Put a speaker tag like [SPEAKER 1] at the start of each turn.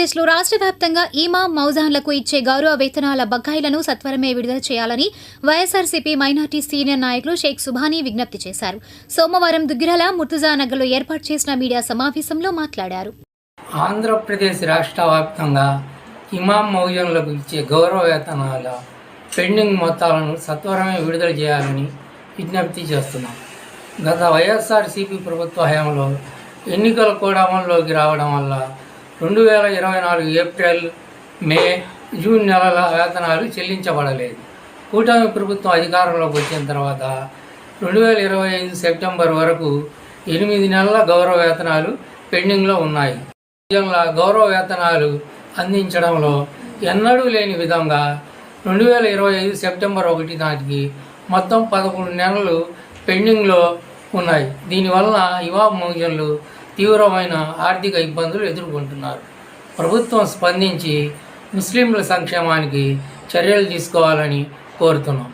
[SPEAKER 1] ఆంధ్రప్రదేశ్లో రాష్ట్ర వ్యాప్తంగా ఇమాం మౌజాన్లకు ఇచ్చే గౌరవ వేతనాల బకాయిలను సత్వరమే విడుదల చేయాలని వైఎస్ఆర్సీపీ మైనార్టీ సీనియర్ నాయకులు షేక్ సుభానీ విజ్ఞప్తి చేశారు. సోమవారం దుగ్గిరాల ముర్తుజానగర్లో ఏర్పాటు చేసిన మీడియా సమావేశంలో మాట్లాడారు.
[SPEAKER 2] ఆంధ్రప్రదేశ్ రాష్ట్ర వ్యాప్తంగా ఇమాం మౌజాన్లకు ఇచ్చే గౌరవ వేతనాల పెండింగ్ మొత్తాలను సత్వరమే విడుదల చేయాలని విజ్ఞప్తి చేస్తున్నాం. గత వైఎస్ఆర్సీపీ ప్రభుత్వ హయాంలో ఎన్నికలు కూడా అమల్లోకి రావడం వల్ల 2024 ఏప్రిల్, మే, జూన్ నెలల వేతనాలు చెల్లించబడలేదు. కూటమి ప్రభుత్వం అధికారంలోకి వచ్చిన తర్వాత 2025 సెప్టెంబర్ వరకు 8 నెలల గౌరవ వేతనాలు పెండింగ్లో ఉన్నాయి. గౌరవ వేతనాలు అందించడంలో ఎన్నడూ లేని విధంగా 2025 సెప్టెంబర్ 1 నాటికి మొత్తం 11 నెలలు పెండింగ్లో ఉన్నాయి. దీనివల్ల ఇమాం మౌజన్లు తీవ్రమైన ఆర్థిక ఇబ్బందులు ఎదుర్కొంటున్నారు. ప్రభుత్వం స్పందించి ముస్లింల సంక్షేమానికి చర్యలు తీసుకోవాలని కోరుతున్నాం.